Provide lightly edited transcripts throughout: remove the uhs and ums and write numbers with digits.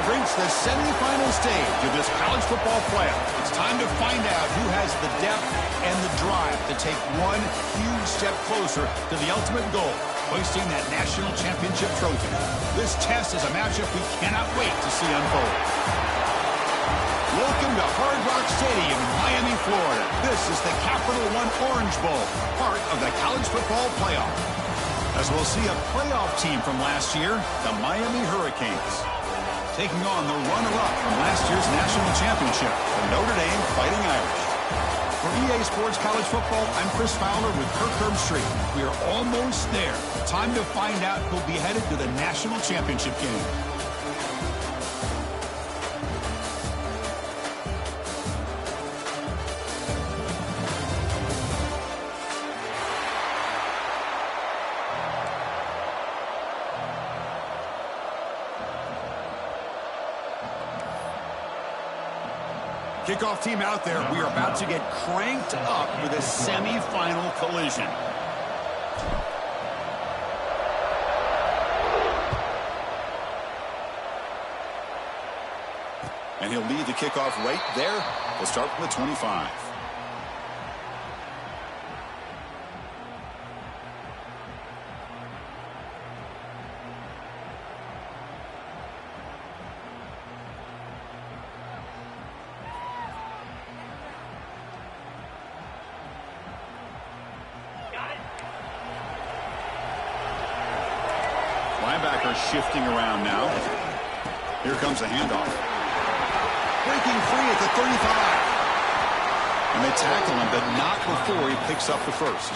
have reached the semifinal stage of this college football playoff. It's time to find out who has the depth and the drive to take one huge step closer to the ultimate goal, hoisting that national championship trophy. This test is a matchup we cannot wait to see unfold. Welcome to Hard Rock Stadium in Miami, Florida. This is the Capital One Orange Bowl, part of the college football playoff. As we'll see a playoff team from last year, the Miami Hurricanes, taking on the runner-up from last year's national championship, the Notre Dame Fighting Irish. For EA Sports College Football, I'm Chris Fowler with Kirk Herbstreit. We are almost there. Time to find out who'll be headed to the national championship game. Kickoff team out there. We are about to get cranked up with a semifinal collision. And he'll lead the kickoff right there. We'll start from the 25. Linebacker shifting around now. Here comes a handoff. Breaking free at the 35. And they tackle him, but not before he picks up the first.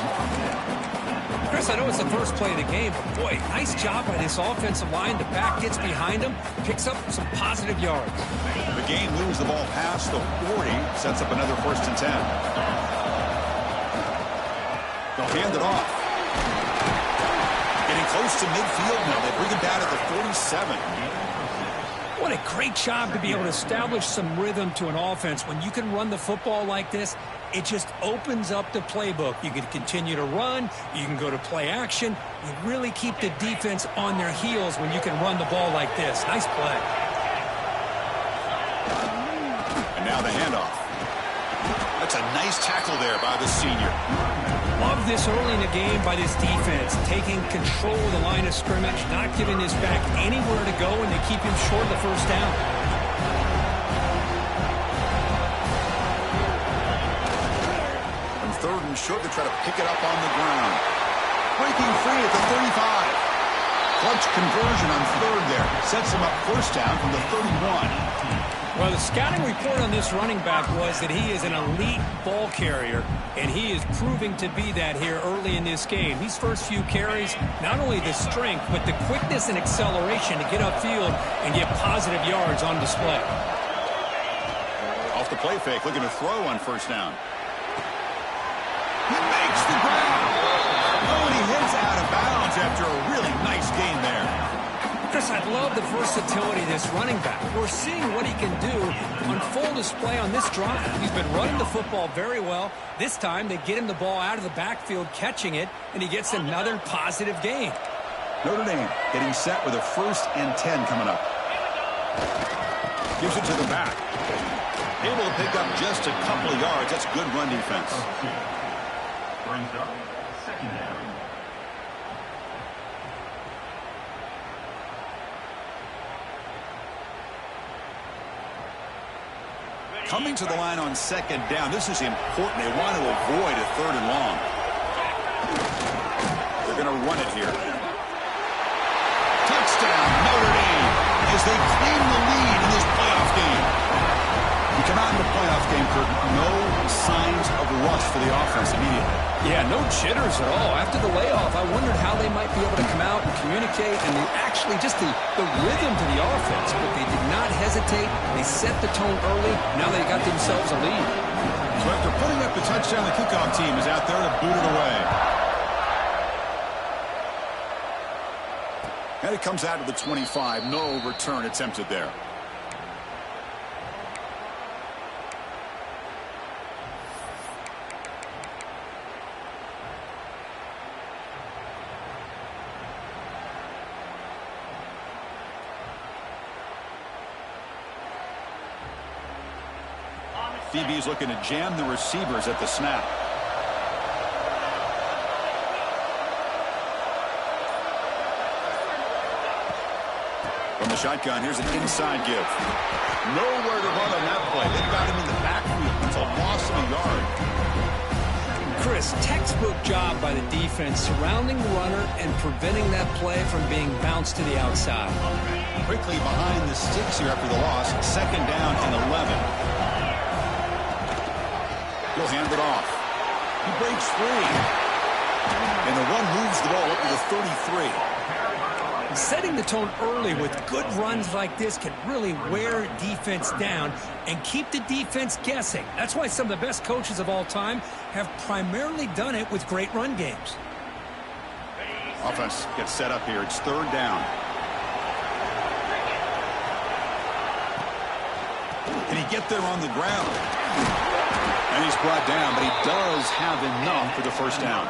Chris, I know it's the first play of the game, but boy, nice job by this offensive line. The back gets behind him, picks up some positive yards. The game moves the ball past the 40, sets up another 1st and 10. They'll hand it off. Getting close to midfield now. They bring him down at the 47. What a great job to be able to establish some rhythm to an offense. When you can run the football like this, it just opens up the playbook. You can continue to run. You can go to play action. You really keep the defense on their heels when you can run the ball like this. Nice play. And now the handoff. That's a nice tackle there by the senior. Love this early in the game by this defense, taking control of the line of scrimmage, not giving this back anywhere to go, and they keep him short of the first down. From 3rd and short, they try to pick it up on the ground. Breaking free at the 35. Clutch conversion on 3rd there. Sets him up 1st down from the 31. Well, the scouting report on this running back was that he is an elite ball carrier, and he is proving to be that here early in this game. These first few carries, not only the strength, but the quickness and acceleration to get upfield and get positive yards on display. Off the play fake, looking to throw on 1st down. He makes the ground. Oh, and he heads out of bounds after a really nice gain there. Chris, I love the versatility of this running back. We're seeing what he can do on full display on this drive. He's been running the football very well. This time, they get him the ball out of the backfield, catching it, and he gets another positive gain. Notre Dame getting set with a 1st and 10 coming up. Gives it to the back. Able to pick up just a couple of yards. That's good run defense. Brings up 2nd down. Coming to the line on 2nd down. This is important. They want to avoid a 3rd and long. They're going to run it here. Touchdown, Notre Dame, as they claim the lead in this playoff game. You come out in the playoff game, Kirk, no signs of rust for the offense immediately. Yeah, no jitters at all. After the layoff, I wondered how they might be able to come out and communicate and actually just the rhythm to the offense. But they did not hesitate. They set the tone early. Now they got themselves a lead. So after putting up the touchdown, the kickoff team is out there to boot it away. And it comes out to the 25. No return attempted there. DB's looking to jam the receivers at the snap. From the shotgun, here's an inside give. Nowhere to run on that play. They got him in the backfield. It's a loss of a yard. Chris, textbook job by the defense surrounding the runner and preventing that play from being bounced to the outside. Quickly behind the sticks here after the loss. 2nd down and 11. He'll hand it off. He breaks free. And the run moves the ball up to the 33. Setting the tone early with good runs like this can really wear defense down and keep the defense guessing. That's why some of the best coaches of all time have primarily done it with great run games. Offense gets set up here. It's 3rd down. Can he get there on the ground? And he's brought down, but he does have enough for the 1st down.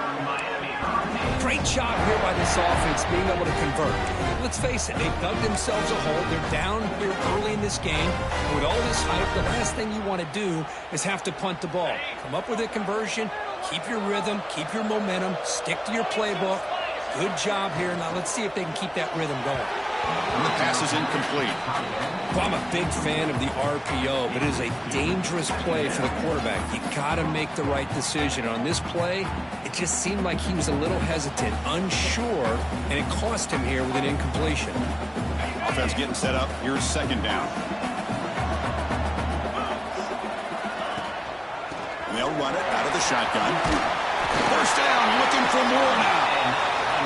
Great job here by this offense being able to convert. Let's face it, they've dug themselves a hole. They're down here early in this game. And with all this hype, the last thing you want to do is have to punt the ball. Come up with a conversion, keep your rhythm, keep your momentum, stick to your playbook. Good job here. Now let's see if they can keep that rhythm going. And the pass is incomplete. Well, I'm a big fan of the RPO, but it is a dangerous play for the quarterback. You got to make the right decision. On this play, it just seemed like he was a little hesitant, unsure, and it cost him here with an incompletion. Offense getting set up. Here's 2nd down. They'll run it out of the shotgun. 1st down, looking for more now.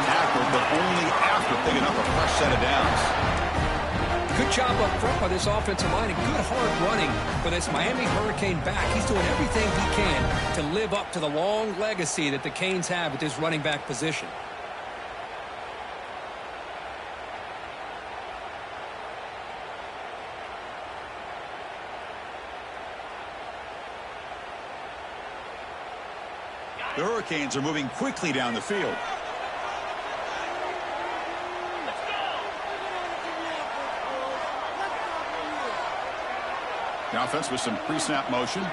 Tackled, but only after picking up a fresh set of downs. Good job up front by this offensive line and good hard running for this Miami Hurricane back. He's doing everything he can to live up to the long legacy that the Canes have at this running back position. The Hurricanes are moving quickly down the field. The offense with some pre-snap motion. A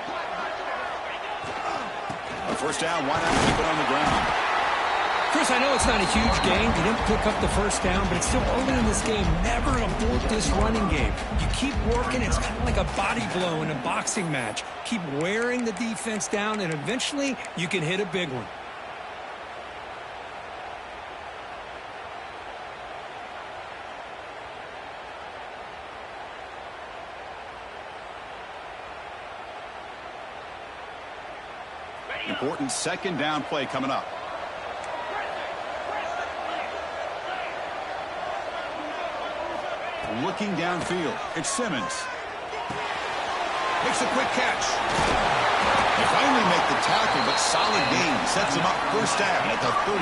1st down, why not keep it on the ground? Chris, I know it's not a huge gain. You didn't pick up the 1st down, but it's still early in this game. Never abort this running game. You keep working. It's kind of like a body blow in a boxing match. Keep wearing the defense down, and eventually you can hit a big one. Important 2nd down play coming up. Looking downfield. It's Simmons. Makes a quick catch. They finally make the tackle, but solid gain. Sets him up 1st down at the 33.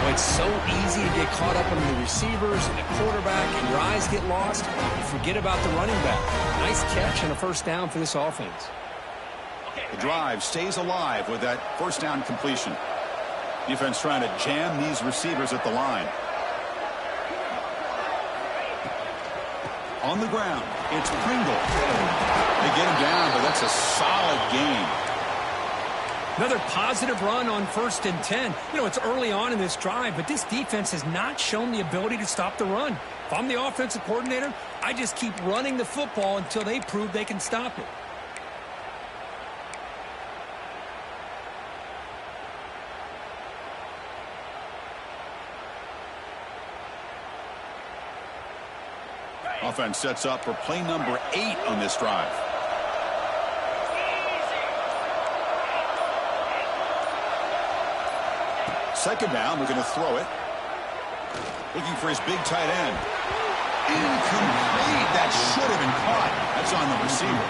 Well, it's so easy to get caught up in the receivers and the quarterback, and your eyes get lost. You forget about the running back. Nice catch and a 1st down for this offense. The drive stays alive with that 1st down completion. Defense trying to jam these receivers at the line. On the ground, it's Pringle. They get him down, but that's a solid gain. Another positive run on 1st and 10. You know, it's early on in this drive, but this defense has not shown the ability to stop the run. If I'm the offensive coordinator, I just keep running the football until they prove they can stop it. Offense sets up for play number 8 on this drive. Second down, we're going to throw it. Looking for his big tight end. Incomplete. That should have been caught. That's on the receiver.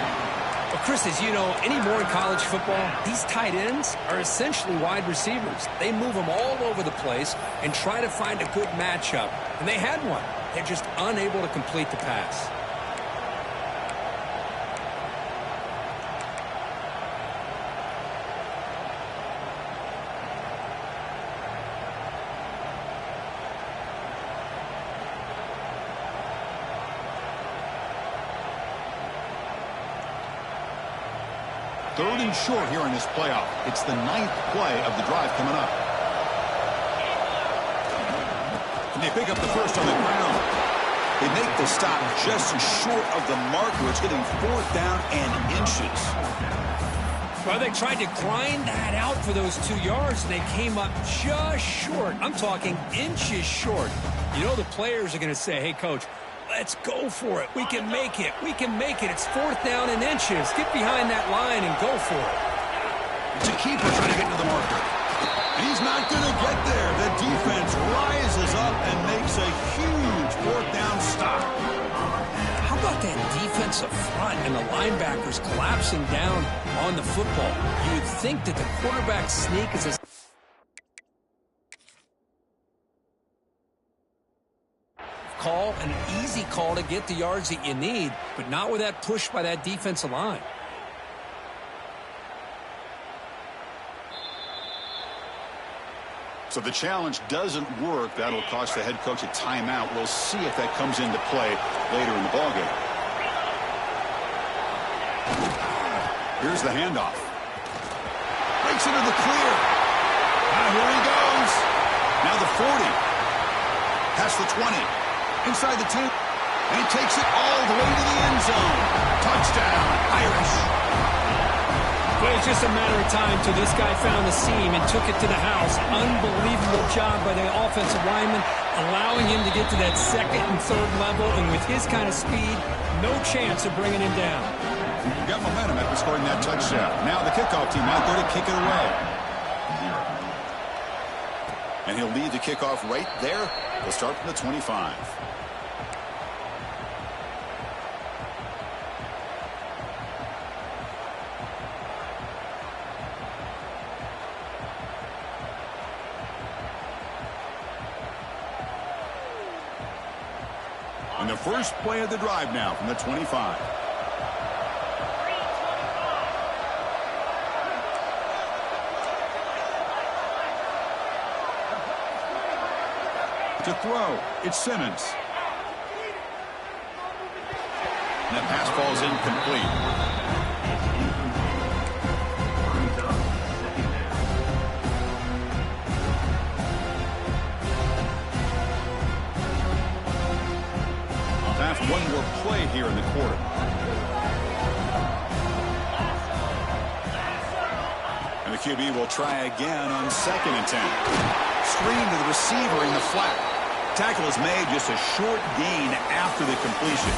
Well, Chris, as you know, anymore in college football, these tight ends are essentially wide receivers. They move them all over the place and try to find a good matchup. And they had one. They're just unable to complete the pass. 3rd and short here in this playoff. It's the 9th play of the drive coming up. And they pick up the first on the ground. They make the stop just short of the marker. It's getting 4th down and inches. Well, they tried to grind that out for those 2 yards, and they came up just short. I'm talking inches short. You know the players are going to say, hey, Coach, let's go for it. We can make it. We can make it. It's 4th down and inches. Get behind that line and go for it. It's a keeper trying to get to the marker. He's not going to get there. The defense rises up and makes a huge 4th down stop. How about that defensive front and the linebackers collapsing down on the football? You would think that the quarterback sneak is a call, an easy call to get the yards that you need, but not with that push by that defensive line. So the challenge doesn't work. That'll cost the head coach a timeout. We'll see if that comes into play later in the ballgame. Here's the handoff. Breaks into the clear. Here he goes. Now the 40. Past the 20. Inside the 10. And he takes it all the way to the end zone. Touchdown, Irish. Well, it's just a matter of time till this guy found the seam and took it to the house. Unbelievable job by the offensive lineman, allowing him to get to that 2nd and 3rd level. And with his kind of speed, no chance of bringing him down. Got momentum after scoring that touchdown. Now the kickoff team out there to kick it away. And he'll lead the kickoff right there. He'll start from the 25. And the first play of the drive now from the 25. To throw, it's Simmons. And that pass falls incomplete. Time for one more play here in the quarter. And the QB will try again on 2nd and 10. Screen to the receiver in the flat. Tackle is made, just a short gain after the completion.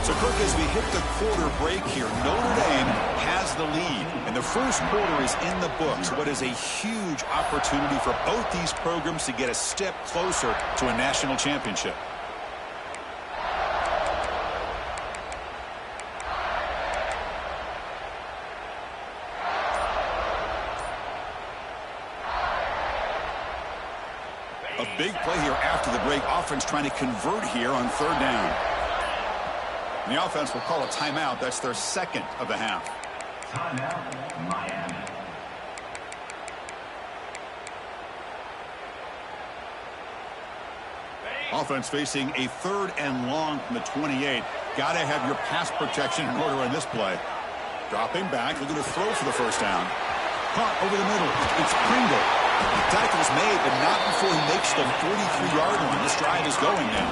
So, Kirk, as we hit the quarter break here, Notre Dame has the lead, and the first quarter is in the books. What is a huge opportunity for both these programs to get a step closer to a national championship. A big play here after the break. Offense trying to convert here on 3rd down. And the offense will call a timeout. That's their 2nd of the half. Timeout, Miami. Offense facing a 3rd and long from the 28. Got to have your pass protection in order on this play. Dropping back, looking to throw for the first down. Caught over the middle. It's Pringle. The tackle's made, but not before he makes the 43-yard line. This drive is going now.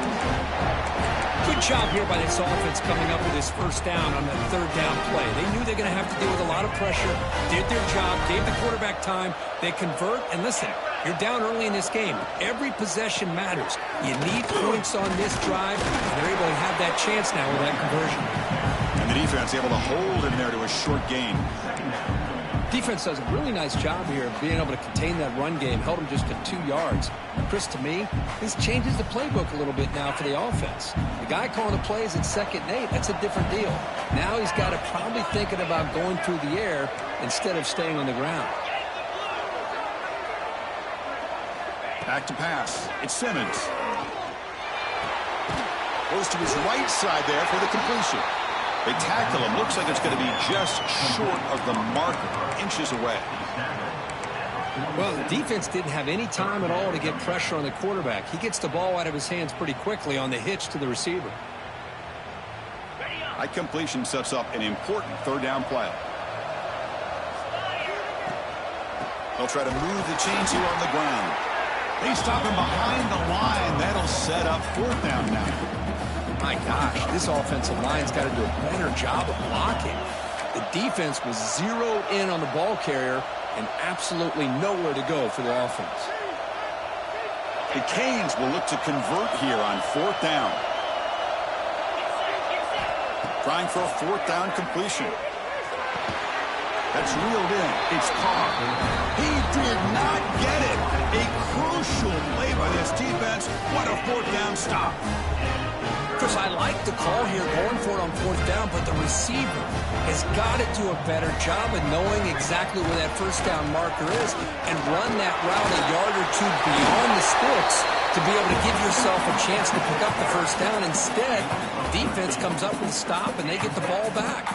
Good job here by this offense coming up with his first down on that 3rd down play. They knew they're going to have to deal with a lot of pressure, did their job, gave the quarterback time. They convert, and listen, you're down early in this game. Every possession matters. You need points on this drive, and they're able to have that chance now with that conversion. And the defense able to hold him there to a short gain. Defense does a really nice job here of being able to contain that run game, held him just to 2 yards. Chris, to me, this changes the playbook a little bit now for the offense. The guy calling the plays at 2nd and 8, that's a different deal. Now he's got to probably thinking about going through the air instead of staying on the ground. Back to pass. It's Simmons. Goes to his right side there for the completion. They tackle him. Looks like it's going to be just short of the marker, inches away. Well, the defense didn't have any time at all to get pressure on the quarterback. He gets the ball out of his hands pretty quickly on the hitch to the receiver. High completion sets up an important 3rd down play. They'll try to move the chains here on the ground. They stop him behind the line. That'll set up 4th down now. My gosh, this offensive line's got to do a better job of blocking. The defense was zeroed in on the ball carrier and absolutely nowhere to go for the offense. The Canes will look to convert here on 4th down. Trying for a 4th down completion. That's reeled in. It's Carr. He did not get it. A crucial play by this defense. What a 4th down stop. Chris, I like the call here going for it on 4th down, but the receiver has got to do a better job of knowing exactly where that 1st down marker is and run that route a yard or two beyond the sticks to be able to give yourself a chance to pick up the 1st down. Instead, defense comes up with a stop and they get the ball back.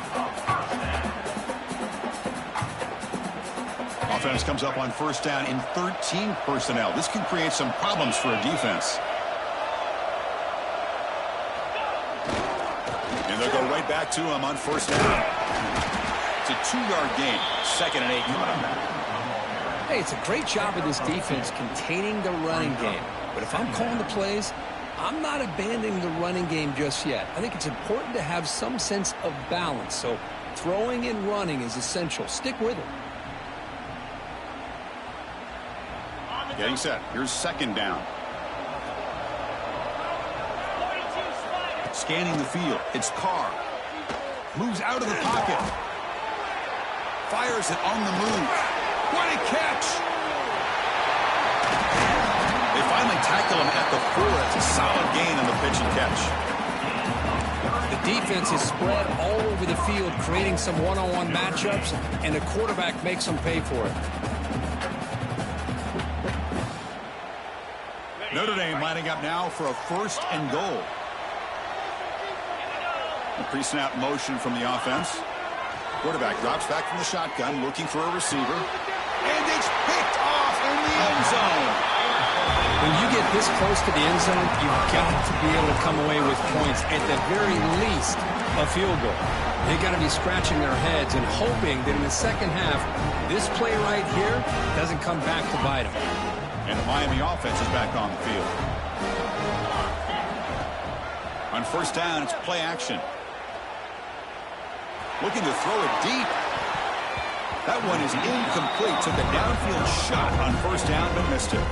Offense comes up on 1st down in 13 personnel. This can create some problems for a defense. And they'll go right back to him on 1st down. It's a 2-yard gain. 2nd and 8 coming up. Hey, it's a great job of this defense containing the running game. But if I'm calling the plays, I'm not abandoning the running game just yet. I think it's important to have some sense of balance. So throwing and running is essential. Stick with it. Getting set. Here's 2nd down. Scanning the field. It's Carr. Moves out of the pocket. Fires it on the move. What a catch! They finally tackle him at the 4. It's a solid gain on the pitch and catch. The defense is spread all over the field, creating some one-on-one matchups, and the quarterback makes them pay for it. Notre Dame lining up now for a 1st and goal. A pre-snap motion from the offense. Quarterback drops back from the shotgun, looking for a receiver. And it's picked off in the end zone. When you get this close to the end zone, you've got to be able to come away with points, at the very least, a field goal. They've got to be scratching their heads and hoping that in the 2nd half, this play right here doesn't come back to bite them. And the Miami offense is back on the field. On 1st down, it's play action. Looking to throw it deep. That one is incomplete. Took a downfield shot on 1st down, but missed it.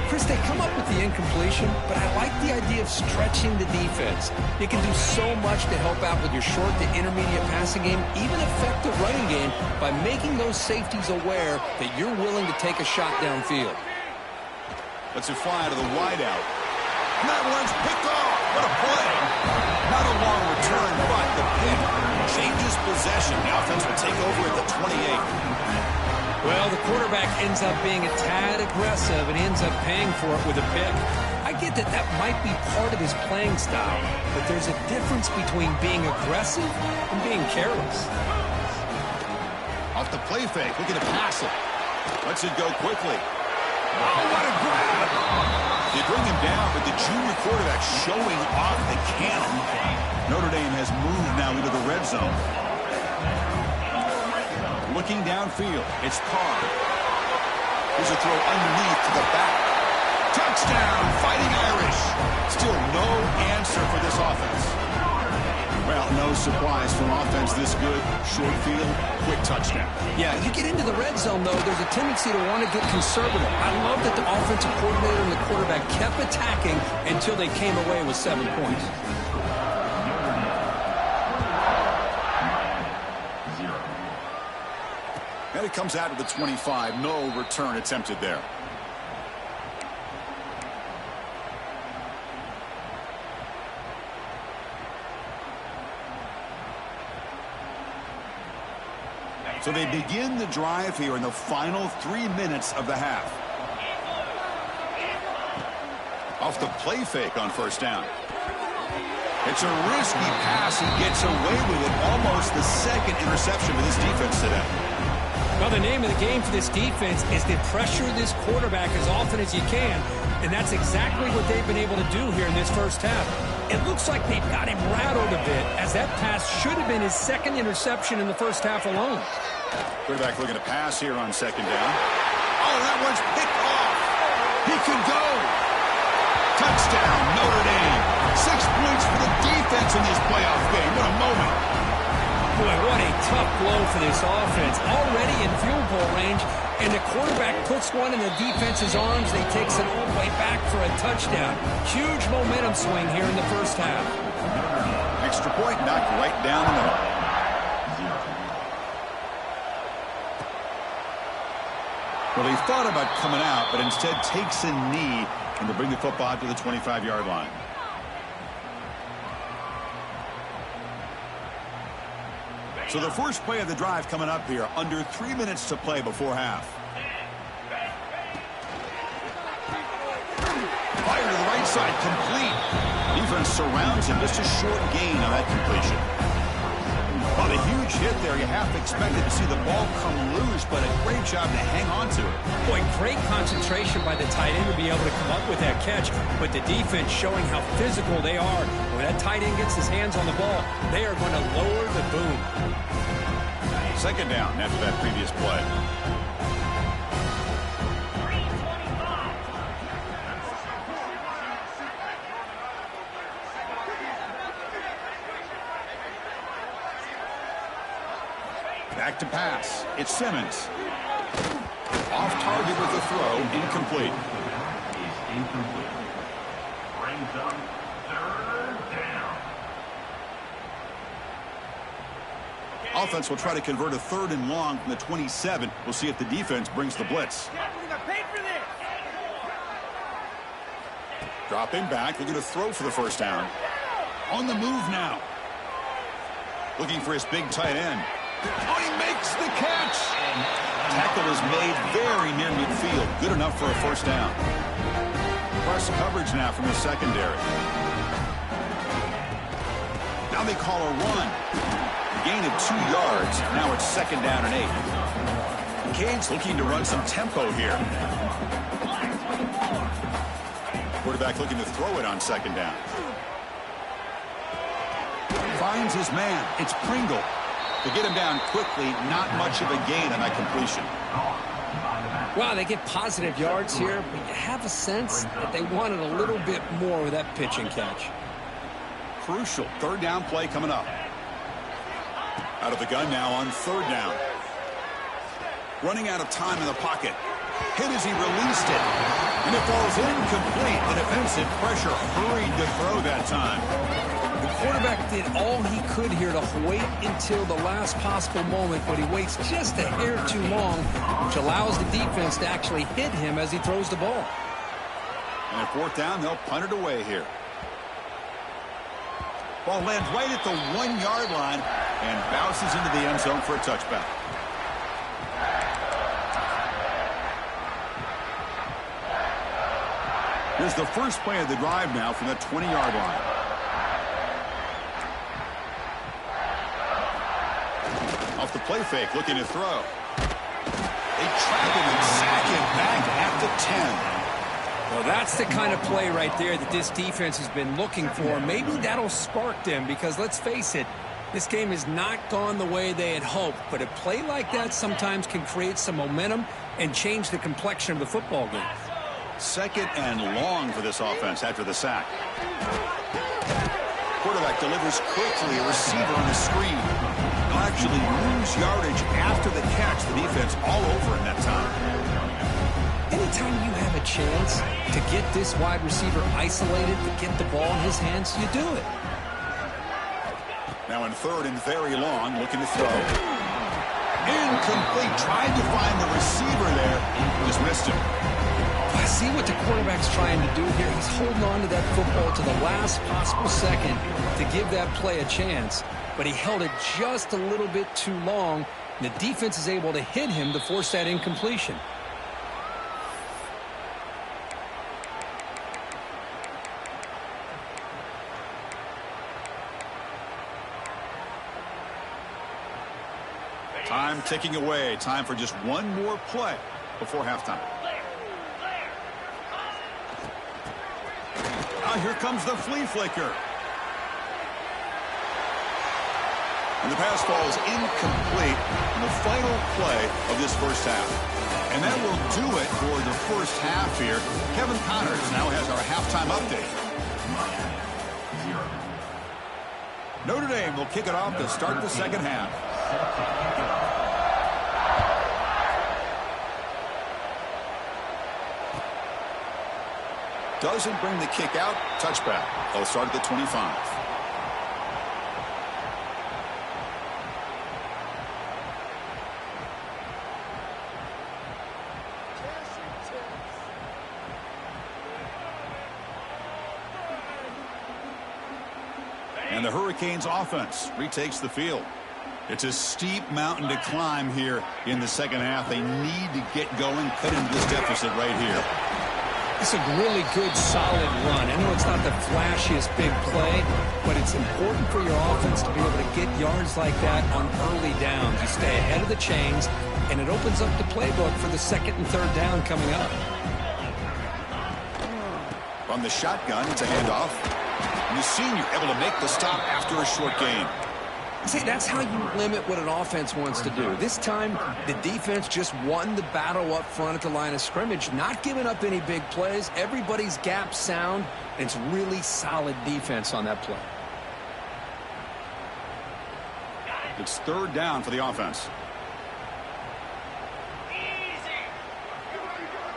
Chris, they come up with the incompletion, but I like the idea of stretching the defense. You can do so much to help out with your short to intermediate passing game, even affect the running game by making those safeties aware that you're willing to take a shot downfield. Lets it fly to the wideout. And that one's picked off. What a play. Not a long return, but the pick changes possession. The offense will take over at the 28. Well, the quarterback ends up being a tad aggressive and ends up paying for it with a pick. I get that that might be part of his playing style, but there's a difference between being aggressive and being careless. Off the play fake, looking to pass it. Lets it go quickly. Oh, what a grab! They bring him down, but the junior quarterback showing off the cannon. Notre Dame has moved now into the red zone. Looking downfield, it's Carr. Here's a throw underneath to the back. Touchdown, Fighting Irish. Still no answer for this offense. Well, no surprise from offense this good. Short field, quick touchdown. Yeah, you get into the red zone, though, there's a tendency to want to get conservative. I love that the offensive coordinator and the quarterback kept attacking until they came away with 7 points. And it comes out to the 25. No return attempted there. So they begin the drive here in the final 3 minutes of the half. Off the play fake on 1st down. It's a risky pass. He gets away with it. Almost the 2nd interception for this defense today. Well, the name of the game for this defense is to pressure this quarterback as often as you can, and that's exactly what they've been able to do here in this 1st half. It looks like they've got him rattled a bit, as that pass should have been his 2nd interception in the 1st half alone. Quarterback looking to pass here on 2nd down. Oh, that one's picked off. He could go. Touchdown, Notre Dame. 6 points for the defense in this playoff game. What a moment. Boy, what a tough blow for this offense. Already in field goal range, and the quarterback puts one in the defense's arms. He takes it all the way back for a touchdown. Huge momentum swing here in the first half. Extra point knocked right down the middle. Well, he thought about coming out, but instead takes a knee and to bring the football out to the 25-yard line. So the first play of the drive coming up here, under 3 minutes to play before half. Fire to the right side, complete. Defense surrounds him, just a short gain on that completion. Well, a huge hit there. You half expected to see the ball come loose, but a great job to hang on to it. Boy, great concentration by the tight end to be able to come up with that catch, but the defense showing how physical they are. When that tight end gets his hands on the ball, they are going to lower the boom. Second down after that previous play. Back to pass. It's Simmons. Off target with the throw. Incomplete. Is incomplete. Brings up third down. Offense will try to convert a 3rd and long from the 27. We'll see if the defense brings the blitz. Dropping back. Looking to throw for the first down. On the move now. Looking for his big tight end. Oh, he makes the catch. Tackle is made very near midfield. Good enough for a first down. Press coverage now from the secondary. Now they call a run. Gain of 2 yards. Now it's 2nd down and 8. Cade's looking to run some tempo here. Quarterback looking to throw it on 2nd down. Finds his man. It's Pringle. To get him down quickly, not much of a gain on that completion. Wow, they get positive yards here, but you have a sense that they wanted a little bit more with that pitch and catch. Crucial 3rd down play coming up. Out of the gun now on 3rd down. Running out of time in the pocket. Hit as he released it. And it falls incomplete. The defensive pressure hurried to throw that time. The quarterback did all he could here to wait until the last possible moment, but he waits just a hair too long, which allows the defense to actually hit him as he throws the ball. And at 4th down, they'll punt it away here. Ball lands right at the 1-yard line and bounces into the end zone for a touchback. Here's the first play of the drive now from the 20-yard line. Off the play fake, looking to throw. They trap him and sack him back at the 10. Well, that's the kind of play right there that this defense has been looking for. Maybe that'll spark them because, let's face it, this game has not gone the way they had hoped. But a play like that sometimes can create some momentum and change the complexion of the football game. 2nd and long for this offense after the sack. Quarterback delivers quickly, a receiver on the screen. They'll actually lose yardage after the catch. The defense all over in that time. Anytime you have a chance to get this wide receiver isolated, to get the ball in his hands, you do it. Now in 3rd and very long, looking to throw. Incomplete. Tried to find the receiver there. Just missed him. I see what the quarterback's trying to do here. He's holding on to that football to the last possible second to give that play a chance. But he held it just a little bit too long. And the defense is able to hit him to force that incompletion. Time ticking away. Time for just one more play before halftime. Now here comes the flea flicker. And the pass falls incomplete in the final play of this first half. And that will do it for the first half here. Kevin Connors now has our halftime update. Notre Dame will kick it off to start the second half. Doesn't bring the kick out. Touchback. They'll start at the 25. And the Hurricanes offense retakes the field. It's a steep mountain to climb here in the second half. They need to get going, cut into this deficit right here. It's a really good, solid run. I know it's not the flashiest big play, but it's important for your offense to be able to get yards like that on early downs. You stay ahead of the chains, and it opens up the playbook for the second and third down coming up. From the shotgun, it's a handoff. And the senior able to make the stop after a short gain. See, that's how you limit what an offense wants to do. This time, the defense just won the battle up front at the line of scrimmage, not giving up any big plays. Everybody's gap sound, and it's really solid defense on that play. It's third down for the offense.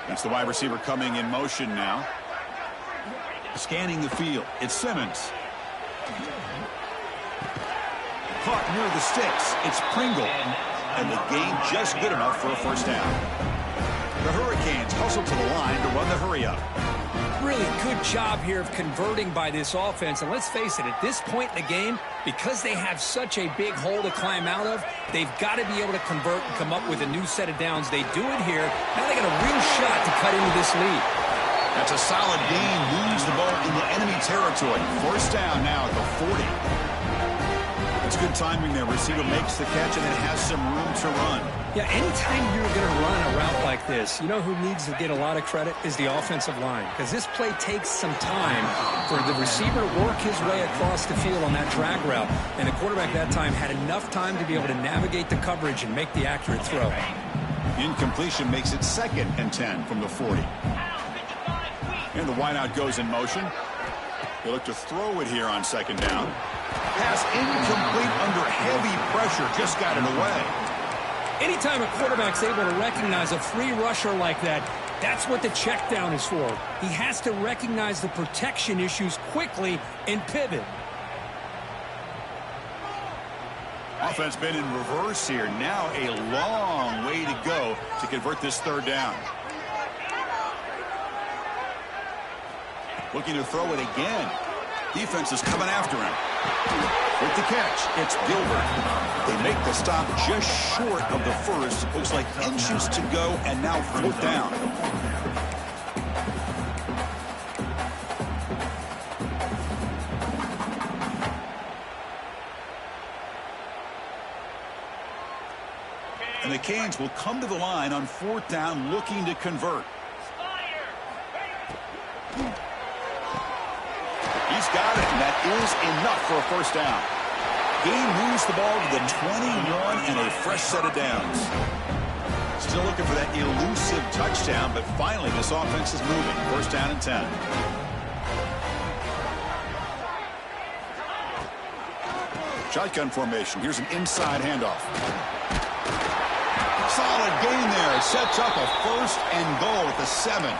That's the wide receiver coming in motion now. Scanning the field. It's Simmons. Caught near the sticks. It's Pringle. And the gain just good enough for a first down. The Hurricanes hustle to the line to run the hurry up. Really good job here of converting by this offense. And let's face it, at this point in the game, because they have such a big hole to climb out of, they've got to be able to convert and come up with a new set of downs. They do it here. Now they got a real shot to cut into this lead. That's a solid gain. Moves the ball into enemy territory. First down now at the 40. It's good timing there. Receiver makes the catch and then has some room to run. Yeah, anytime you're going to run a route like this, you know who needs to get a lot of credit is the offensive line. Because this play takes some time for the receiver to work his way across the field on that drag route. And the quarterback that time had enough time to be able to navigate the coverage and make the accurate throw. Incompletion makes it 2nd and 10 from the 40. And the wideout goes in motion. They look to throw it here on 2nd down. Pass incomplete under heavy pressure. Just got it away. Anytime a quarterback's able to recognize a free rusher like that, that's what the check down is for. He has to recognize the protection issues quickly and pivot. Offense been in reverse here. Now a long way to go to convert this third down. Looking to throw it again. Defense is coming after him. With the catch, it's Gilbert. They make the stop just short of the first. Looks like inches to go, and now 4th down. And the Canes will come to the line on 4th down, looking to convert. He's got it, and that is enough for a first down. Gain moves the ball to the 21 and a fresh set of downs. Still looking for that elusive touchdown, but finally this offense is moving. First down and 10. Shotgun formation. Here's an inside handoff. Solid gain there. It sets up a 1st and goal at the 7.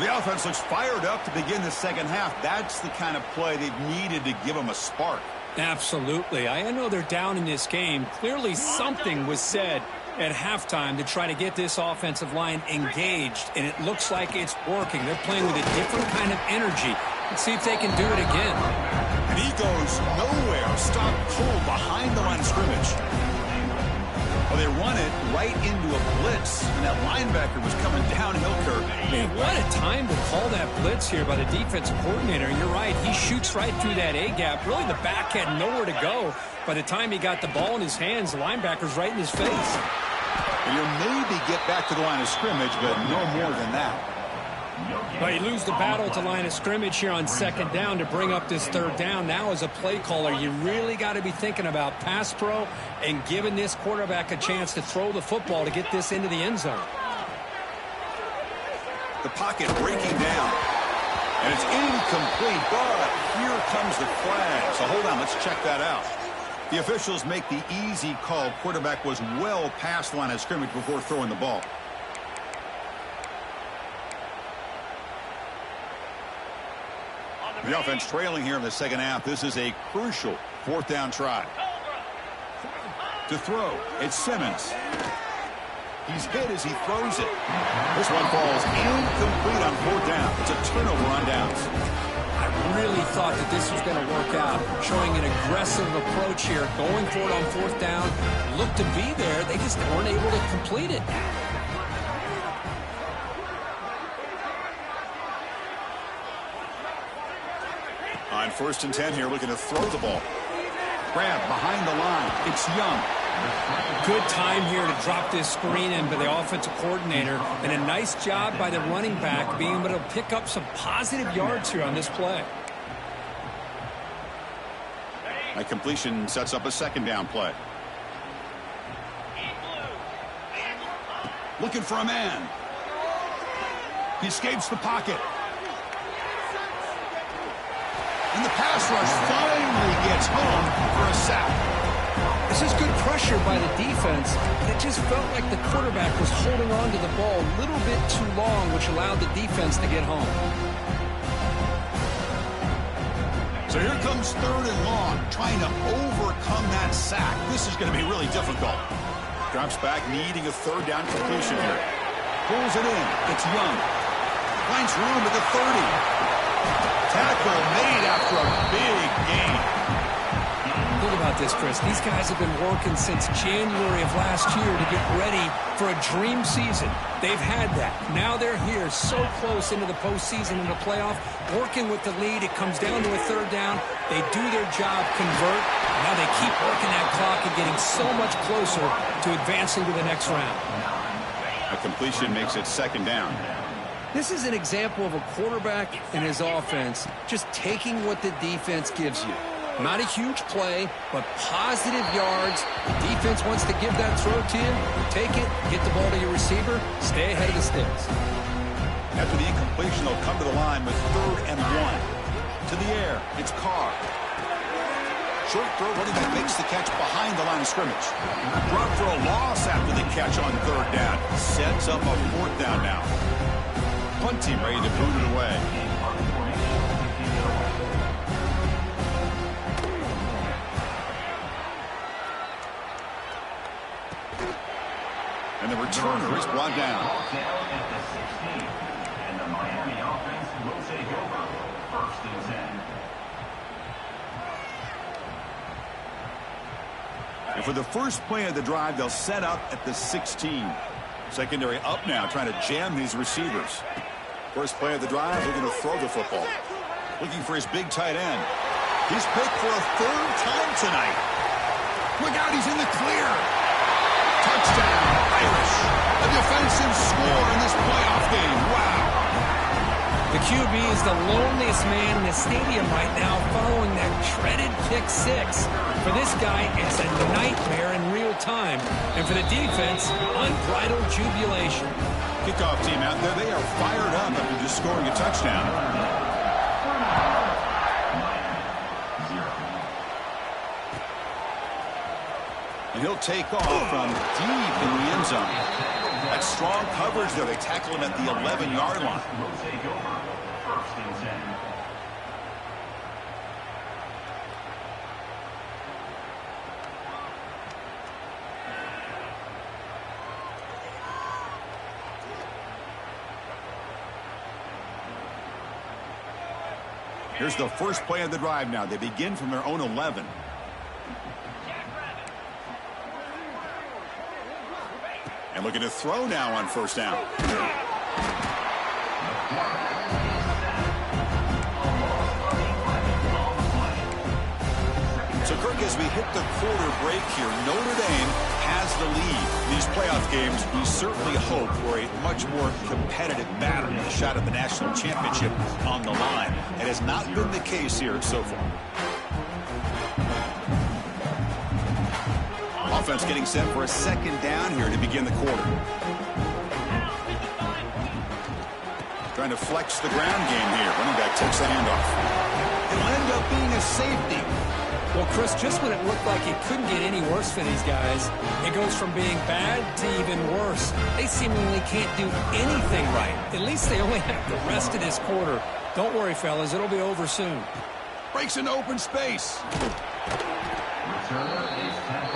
The offense looks fired up to begin the second half. That's the kind of play they've needed to give them a spark. Absolutely. I know they're down in this game. Clearly something was said at halftime to try to get this offensive line engaged, and it looks like it's working. They're playing with a different kind of energy. Let's see if they can do it again. And he goes nowhere. Stop cold behind the line of scrimmage. Well, they run it right into a blitz, and that linebacker was coming downhill curve. Man, what a time to call that blitz here by the defensive coordinator. And you're right, he shoots right through that A-gap. Really, the back had nowhere to go. By the time he got the ball in his hands, the linebacker's right in his face. And you'll maybe get back to the line of scrimmage, but no more than that. Well, you lose the battle to line of scrimmage here on second down to bring up this third down. Now, as a play caller, you really got to be thinking about pass pro and giving this quarterback a chance to throw the football to get this into the end zone. The pocket breaking down. And it's incomplete, but here comes the flag. So hold on, let's check that out. The officials make the easy call. Quarterback was well past the line of scrimmage before throwing the ball. The offense trailing here in the second half. This is a crucial fourth down try. To throw, it's Simmons. He's hit as he throws it. This one falls incomplete on fourth down. It's a turnover on downs. I really thought that this was going to work out, showing an aggressive approach here, going for it on fourth down. Looked to be there. They just weren't able to complete it. On 1st and 10 here, looking to throw the ball. Grab behind the line. It's Young. Good time here to drop this screen in by the offensive coordinator, and a nice job by the running back being able to pick up some positive yards here on this play. That completion sets up a second down play. Looking for a man. He escapes the pocket. And the pass rush finally gets home for a sack. This is good pressure by the defense. It just felt like the quarterback was holding on to the ball a little bit too long, which allowed the defense to get home. So here comes 3rd and long, trying to overcome that sack. This is going to be really difficult. Drops back, needing a third down completion here. Pulls it in. It's Young. Finds room at the 30. Tackle made after a big gain. Think about this, Chris. These guys have been working since January of last year to get ready for a dream season. They've had that. Now they're here so close into the postseason and the playoff, working with the lead. It comes down to a third down. They do their job, convert. Now they keep working that clock and getting so much closer to advancing to the next round. A completion makes it second down. This is an example of a quarterback and his offense just taking what the defense gives you. Not a huge play, but positive yards. The defense wants to give that throw to you. You take it, get the ball to your receiver, stay ahead of the sticks. After the incompletion, they'll come to the line with 3rd and 1. To the air, it's Carr. Short throw, running back makes the catch behind the line of scrimmage. Brought for a loss after the catch on 3rd down. Sets up a 4th down now. Punt team ready to boot it away. And the returner is brought down. At the 16. And the Miami offense will take over 1st and 10. And for the first play of the drive, they'll set up at the 16. Secondary up now, trying to jam these receivers. First play of the drive, looking to throw the football. Looking for his big tight end. He's picked for a 3rd time tonight. Look out, he's in the clear. Touchdown, Irish. A defensive score in this playoff game. Wow. The QB is the loneliest man in the stadium right now following that dreaded pick 6. For this guy, it's a nightmare in real time. And for the defense, unbridled jubilation. Kickoff team out there, they are fired up after just scoring a touchdown. And he'll take off from deep in the end zone. That's strong coverage there. They tackle him at the 11-yard line. Will take over 1st and 10. Here's the first play of the drive now. They begin from their own 11. And looking to throw now on 1st down. So, Kirk, as we hit the quarter break here, Notre Dame has has the lead. These playoff games, we certainly hope for a much more competitive battle, a shot at the national championship on the line. It has not been the case here so far. Offense getting set for a second down here to begin the quarter. Trying to flex the ground game here. Running back takes the handoff. It'll end up being a safety. Well, Chris, just when it looked like it couldn't get any worse for these guys, it goes from being bad to even worse. They seemingly can't do anything right. At least they only have the rest of this quarter. Don't worry, fellas. It'll be over soon. Breaks into open space. Returner is tackled